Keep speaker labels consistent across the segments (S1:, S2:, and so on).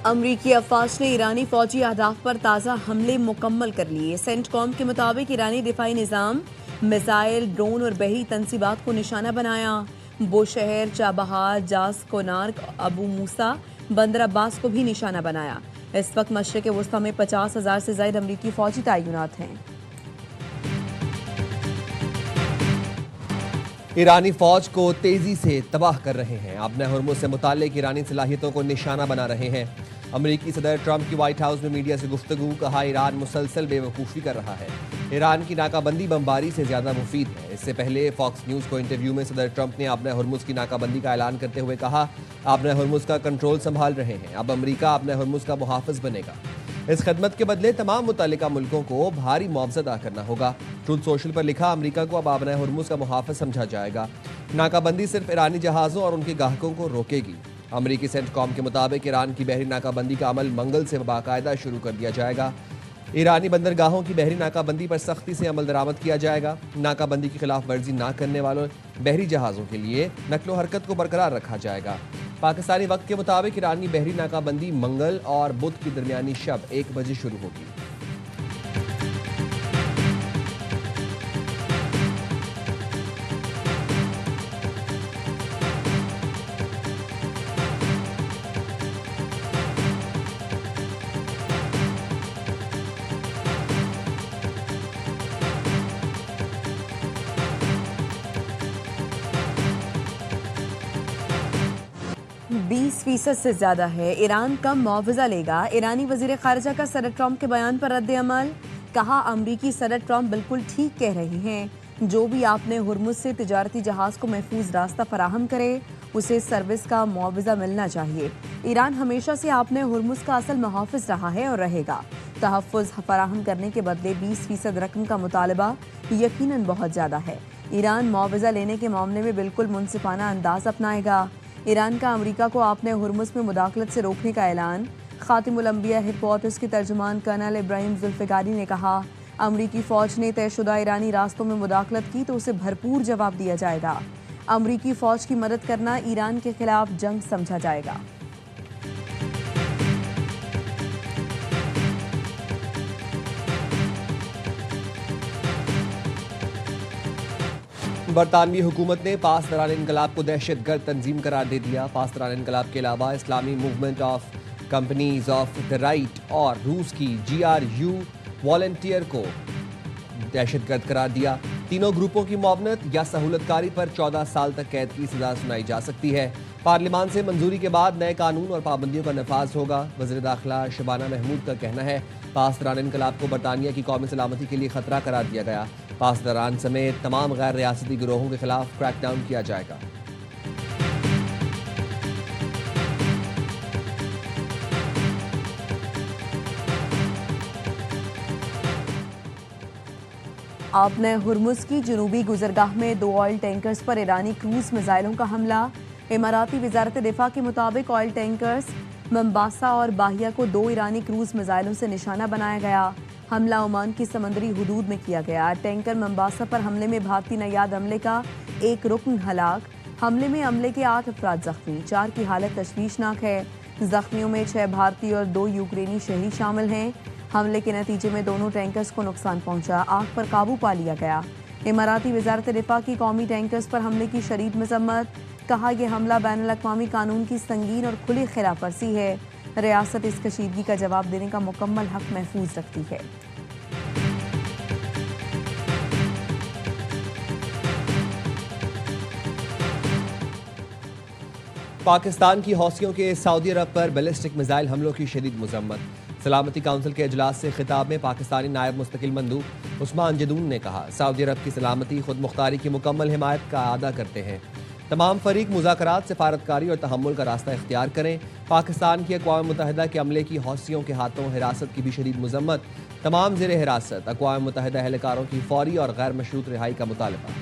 S1: अमरीकी अफवाज ने ईरानी फौजी अहदाफ पर ताज़ा हमले मुकम्मल कर लिए। सेंटकॉम के मुताबिक ईरानी दिफाई निज़ाम मिसाइल, ड्रोन और बहरी तनसीबात को निशाना बनाया। बुशहर, चाबहार, जास, कोनार्क, अबू मूसा, बंदर अब्बास को भी निशाना बनाया। इस वक्त मशरिक़ वस्ता में 50,000 से ज़ायद अमरीकी फौजी तैनात हैं।
S2: ईरानी फौज को तेजी से तबाह कर रहे हैं। अपने हुर्मुज़ से मुताल्लिक ईरानी सलाहियतों को निशाना बना रहे हैं। अमरीकी सदर ट्रंप की व्हाइट हाउस में मीडिया से गुफ्तगू, कहा ईरान मुसलसल बेवकूफ़ी कर रहा है। ईरान की नाकाबंदी बमबारी से ज़्यादा मुफीद है। इससे पहले फॉक्स न्यूज़ को इंटरव्यू में सदर ट्रंप ने अपने हुर्मुज़ की नाकाबंदी का ऐलान करते हुए कहा, अपने हुर्मुज़ का कंट्रोल संभाल रहे हैं। अब अमरीका अपने हुर्मुज़ का मुहाफ़िज़ बनेगा। इस खदमत के बदले तमाम मुतल्लिका मुल्कों को भारी मुआवजा अदा करना होगा। ट्रूथ सोशल पर लिखा, अमरीका को अब अपने हुर्मुज़ का मुहाफ़िज़ समझा जाएगा। नाकाबंदी सिर्फ ईरानी जहाज़ों और उनके गाहकों को रोकेगी। अमरीकी सेंटकॉम के मुताबिक ईरान की बहरी नाकाबंदी का अमल मंगल से बाकायदा शुरू कर दिया जाएगा। ईरानी बंदरगाहों की बहरी नाकाबंदी पर सख्ती से अमल दरामद किया जाएगा। नाकाबंदी की खिलाफ वर्जी न करने वालों बहरी जहाज़ों के लिए नकलो हरकत को बरकरार रखा जाएगा। पाकिस्तानी वक्त के मुताबिक ईरानी बहरी नाकाबंदी मंगल और बुध की दरमियानी शब 1 बजे शुरू होगी।
S1: %20 से ज्यादा है। ईरान कम मुआवजा लेगा। ईरानी वजीर खारजा का सदर ट्रंप के बयान पर रद्द अमल, कहा अमरीकी सदर ट्रंप बिल्कुल ठीक कह रहे हैं। जो भी आपने हुर्मुज़ से तिजारती जहाज को महफूज रास्ता फराहम करे उसे सर्विस का मुआवजा मिलना चाहिए। ईरान हमेशा से आपने हुर्मुज़ का असल मुहाफ़िज़ रहा है और रहेगा। तहफ़्फ़ुज़ फराहम करने के बदले 20% रकम का मुतालबा यकीनन बहुत ज़्यादा है। ईरान मुआवजा लेने के मामले में बिल्कुल मुनसिफाना अंदाज अपनाएगा। ईरान का अमरीका को आपने हुर्मुज़ में मुदाखलत से रोकने का ऐलान। खातिमुल अंबिया हेडक्वार्टर्स के तर्जुमान कर्नल इब्राहिम जुल्फ़िकारी ने कहा, अमरीकी फ़ौज ने तयशुदा ईरानी रास्तों में मुदाखलत की तो उसे भरपूर जवाब दिया जाएगा। अमरीकी फ़ौज की मदद करना ईरान के खिलाफ जंग समझा जाएगा।
S2: बरतानवी हुकूमत ने पास दौरान इनकलाब को दहशतगर्द तंजीम करार दे दिया। पास दौरान इनकलाब के अलावा इस्लामी movement of companies of the right और रूस की GRU वॉलंटियर को दहशतगर्द करार दिया। तीनों ग्रुपों की मुआवनत या सहूलतकारी पर 14 साल तक कैद की सजा सुनाई जा सकती है। पार्लियामान से मंजूरी के बाद नए कानून और पाबंदियों का नफाज होगा। वज़ीर दाखिला शबाना महमूद का कहना है, पास दौरान इनकलाब को बरतानिया की कौमी सलामती के लिए खतरा करार दिया गया। पास दौरान समेत तमाम गैर रियासती गिरोहों के खिलाफ क्रैकडाउन किया जाएगा।
S1: आपने हुर्मुज़ की जनूबी गुजरगाह में 2 ऑयल टैंकर्स पर ईरानी क्रूज मिसाइलों का हमला। इमाराती वजारत दिफा के मुताबिक ऑयल टैंकर्स मंबासा और बाहिया को 2 ईरानी क्रूज मिसाइलों से निशाना बनाया गया। हमला ओमान की समंदरी हुदूद में किया गया। टैंकर मंबासा पर हमले में भारतीय नयाद अमले का 1 रुकन हलाक। हमले में अमले के 8 अफराद जख्मी। 4 की हालत तशवीशनाक है। जख्मियों में 6 भारतीय और 2 यूक्रेनी शहरी शामिल हैं। हमले के नतीजे में दोनों टैंकर्स को नुकसान पहुंचा। आग पर काबू पा लिया गया। इमाराती वजारत दिफा की कौमी टैंकर्स पर हमले की शदीद मजम्मत, कहा यह हमला बैनुल अक़वामी कानून की संगीन और खुली खिलाफ वर्जी है। रियासत इस कशीदगी का जवाब देने का मुकम्मल हक महफूज रखती है।
S2: पाकिस्तान की हौसियों के सऊदी अरब पर बैलिस्टिक मिसाइल हमलों की शदीद मजम्मत। सलामती काउंसिल के इजलास से खिताब में पाकिस्तानी नायब मुस्तकिल मंदूब उस्मान जदून ने कहा, सऊदी अरब की सलामती खुद मुख्तारी की मुकम्मल हिमायत का अदा करते हैं। तमाम फरीक मुज़ाकरात, सिफारतकारी और तहम्मुल का रास्ता इख्तियार करें। पाकिस्तान की अक़वाम मुत्तहिदा के अमले की हौसियों के हाथों हिरासत की भी शदीद मजम्मत। तमाम ज़ेर हिरासत अक़वाम मुत्तहिदा एहलकारों की फौरी और गैर मशरूत रिहाई का मुतालबा।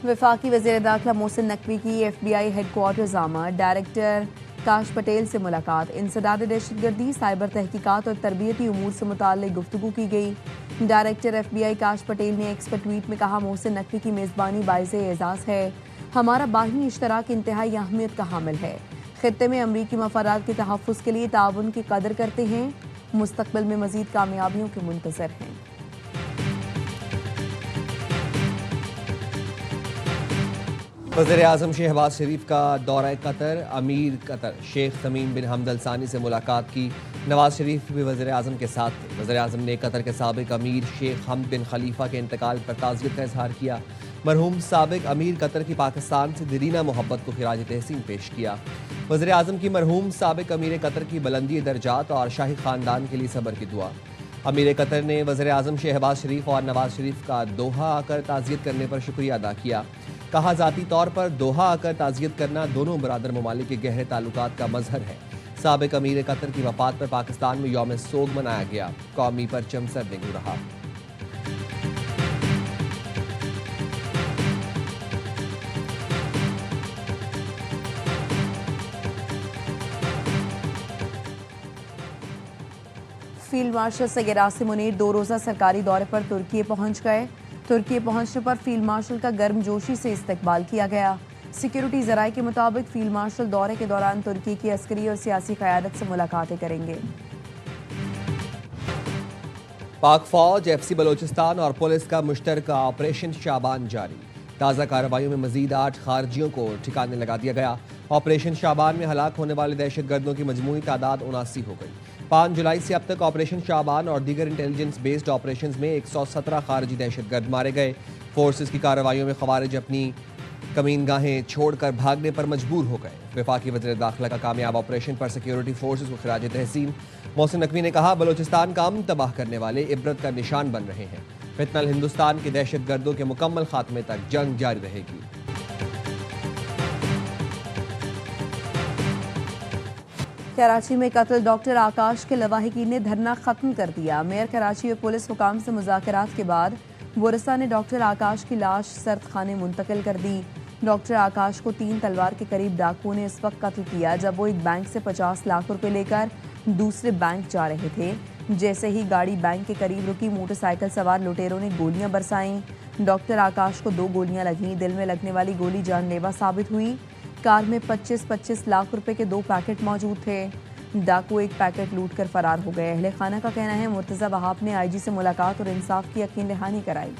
S1: वफाकी वज़ीर दाखिला मोहसिन नकवी की FBI हेडक्वार्टर्स आमद। डायरेक्टर काश पटेल से मुलाकात, इंसदाद दहशतगर्दी, साइबर तहकीकात और तरबियती उमूर से मुताल्लिक गुफ्तगू की गई। डायरेक्टर FBI काश पटेल ने एक्स पर ट्वीट में कहा, मोहसिन नकवी की मेज़बानी बाइज़े एजाज़ है। हमारा बाहिनी इश्तराक इंतहाई अहमियत का हामिल है। खित्ते में अमरीकी मफादात के तहफ़्फ़ुज़ के लिए ताउन की कदर करते हैं। मुस्तक़बिल में मज़ीद कामयाबियों के मुंतज़र हैं।
S2: वज़ीर-ए-आज़म शहबाज शरीफ का दौरा कतर, अमीर कतर शेख तमीम बिन हमद अल सानी से मुलाकात की। नवाज शरीफ भी वज़ीर-ए-आज़म के साथ थे। वज़ीर-ए-आज़म ने कतर के साबिक़ अमीर शेख हमद बिन खलीफा के इंतकाल पर ताज़ियत का इजहार किया। मरहूम साबिक़ अमीर कतर की पाकिस्तान से दिलीना मोहब्बत को खिराज तहसीन पेश किया। वज़ीर-ए-आज़म की मरहूम साबिक़ अमीर कतर की बुलंदी दर्जात और शाही ख़ानदान के लिए सब्र की दुआ। अमीर कतर ने वज़ीर-ए-आज़म शहबाज शरीफ और नवाज शरीफ का दोहा आकर ताज़ियत करने पर शुक्रिया अदा किया। कहा, ज़ाती तौर पर दोहा आकर ताज़ियत करना दोनों बरादर ममालिक के गहरे ताल्लुकात का मजहर है। साबिक़ अमीर कतर की वफ़ात पर पाकिस्तान में यौम सोग मनाया गया। कौमी परचम सरनिगू रहा।
S1: फील्ड मार्शल सैयद आसिम मुनीर 2 रोज़ा सरकारी दौरे पर तुर्की पहुंच गए। तुर्की पहुंचने पर फील्ड मार्शल का गर्मजोशी से इस्तकबाल किया गया। सिक्योरिटी ज़राए के मुताबिक फील्ड मार्शल दौरे के दौरान तुर्की की अस्करी और सियासी क़यादत से मुलाकातें करेंगे।
S2: पाक फौज, FC बलोचिस्तान और पुलिस का मुश्तरका ऑपरेशन शाबान जारी। ताज़ा कार्रवाइयों में मजीद 8 खारजियों को ठिकाने लगा दिया गया। ऑपरेशन शाबान में हलाक होने वाले दहशतगर्दों की मजमूई तादाद 79 हो गई। 5 जुलाई से अब तक ऑपरेशन शाबान और दीगर इंटेलिजेंस बेस्ड ऑपरेशंस में 117 खारजी दहशतगर्द मारे गए। फोर्सेस की कार्रवाइयों में खवारिज अपनी कमीनगाहें छोड़कर भागने पर मजबूर हो गए। वफाकी वज़ीर दाखिला का कामयाब ऑपरेशन पर सिक्योरिटी फोर्सेस को खिराज तहसीन। मोहसिन नकवी ने कहा, बलोचिस्तान का अमन तबाह करने वाले इबरत का निशान बन रहे हैं। फितनल हिंदुस्तान के दहशतगर्दों के मुकम्मल खात्मे तक जंग जारी रहेगी।
S1: कराची में कत्ल डॉक्टर आकाश के लवाहिकीन ने धरना खत्म कर दिया। मेयर कराची और पुलिस हुकाम से मुज़ाकरात के बाद वरसा ने डॉक्टर आकाश की लाश सर्द खाने मुंतकिल कर दी। डॉक्टर आकाश को 3 तलवार के करीब डाकुओं ने इस वक्त कत्ल किया जब वो एक बैंक से 50 लाख रुपए लेकर दूसरे बैंक जा रहे थे। जैसे ही गाड़ी बैंक के करीब रुकी, मोटरसाइकिल सवार लुटेरों ने गोलियां बरसाईं। डॉक्टर आकाश को 2 गोलियां लगीं। दिल में लगने वाली गोली जानलेवा साबित हुई। कार में 25-25 लाख रुपए के 2 पैकेट मौजूद थे। डाकू एक पैकेट लूट कर फरार हो गए। अहले खाना का कहना है, मुर्तज़ा वहाब ने IG से मुलाकात और इंसाफ की यकीन दहानी कराई।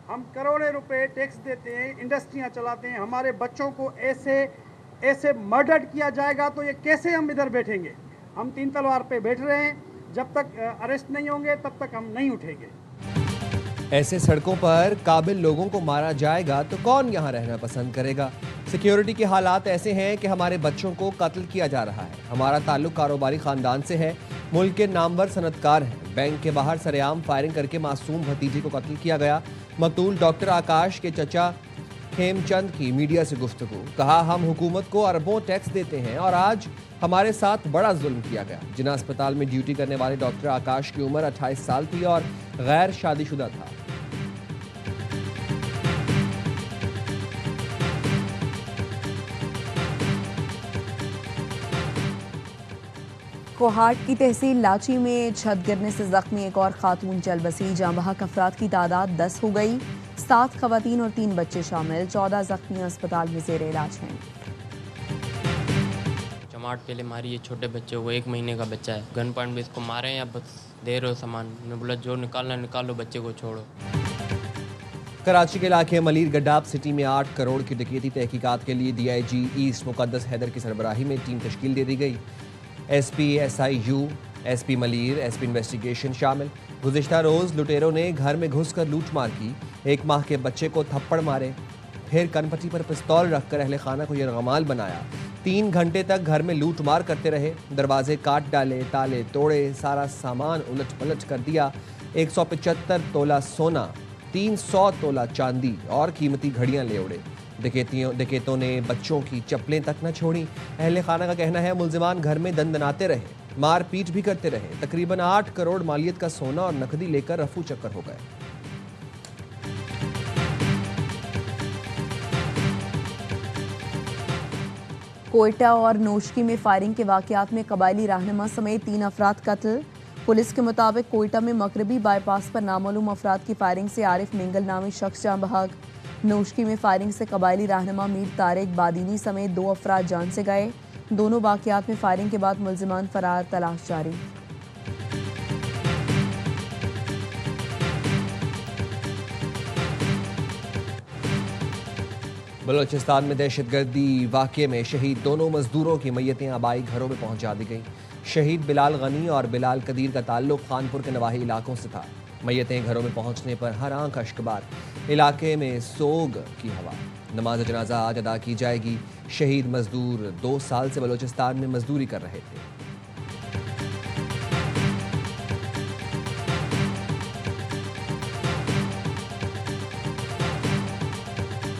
S3: हम करोड़ों रुपए टैक्स देते हैं, इंडस्ट्रियां चलाते हैं, हमारे बच्चों को ऐसे मर्डर किया जाएगा तो ये कैसे हम इधर बैठेंगे? हम 3 तलवार पे बैठ रहे हैं। जब तक अरेस्ट नहीं होंगे तब तक हम नहीं उठेंगे।
S2: ऐसे सड़कों पर काबिल लोगों को मारा जाएगा तो कौन यहाँ रहना पसंद करेगा? सिक्योरिटी के हालात ऐसे हैं कि हमारे बच्चों को कत्ल किया जा रहा है। हमारा ताल्लुक कारोबारी खानदान से है। मुल्क के नामवर सनतकार हैं। बैंक के बाहर सरेआम फायरिंग करके मासूम भतीजे को कत्ल किया गया। मकतूल डॉक्टर आकाश के चचा खेमचंद की मीडिया से गुफ्तगू। कहा, हम हुकूमत को अरबों टैक्स देते हैं और आज हमारे साथ बड़ा जुल्म किया गया। जिना अस्पताल में ड्यूटी करने वाले डॉक्टर आकाश की उम्र 28 साल थी और गैर शादीशुदा था।
S1: कोहाट की तहसील लाची में छत गिरने से जख्मी एक और खातून चल बसी। जहां बहक अफराद की तादाद 10 हो गई। 7 खवातीन और 3 बच्चे शामिल। 14 जख्मी अस्पताल में जेर इलाज हैं।
S4: चमाट पहले मारी है, छोटे बच्चे को, 1 महीने का बच्चा है। गन पॉइंट में इसको मारे हैं या बस दे रहे हो सामान? मैं बोला जो निकालना निकालो, बच्चे को छोड़ो।
S2: कराची के इलाके मलीर गड्डाब सिटी में 8 करोड़ की डकैती तहकीकात के लिए DIG ईस्ट मुकद्दस हैदर की सरबराही में टीम तश्कील दे दी गई। SP SIU, SP Malir, SP investigation शामिल। गुज़िश्ता रोज़ लुटेरों ने घर में घुसकर लूटमार की। 1 माह के बच्चे को थप्पड़ मारे, फिर कनपट्टी पर पिस्तौल रखकर अहले खाना को यरगमाल बनाया। 3 घंटे तक घर में लूटमार करते रहे। दरवाजे काट डाले, ताले तोड़े, सारा सामान उलट पलट कर दिया। 175 तोला सोना, 300 तोला चांदी और कीमती घड़ियां ले उड़े। डकैतों ने बच्चों की चप्पलें तक न छोड़ी। अहले खाना का कहना है, मुल्जिमान घर में दंदनाते रहे। मारपीट भी करते रहे। तकरीबन 8 करोड़ मालियत का सोना और नकदी लेकर रफू चक्कर हो गए।
S1: कोयटा और नोशकी में फायरिंग के वाकयात में कबायली रहनुमा समेत 3 अफराद कत्ल। पुलिस के मुताबिक कोयटा में मगरबी बाईपास पर नामालूम अफराद की फायरिंग से आरिफ मिंगल नामी शख्स जान बहक। नोशकी में फायरिंग से कबायली रहनुमा मीर तारिक बादीनी समेत 2 अफराद जान से गए। दोनों वाकयात में फायरिंग के बाद मुल्जिमान फरार, तलाश जारी।
S2: बलूचिस्तान में दहशतगर्दी वाक़े में शहीद दोनों मजदूरों की मैयतें आबाई घरों में पहुंचा दी गई। शहीद बिलाल गनी और बिलाल कदीर का ताल्लुक खानपुर के नवाही इलाकों से था। मैयतें घरों में पहुंचने पर हर आंख अश्कबार, इलाके में सोग की हवा। नमाज जनाजा आज अदा की जाएगी। शहीद मजदूर 2 साल से बलूचिस्तान में मजदूरी कर रहे थे।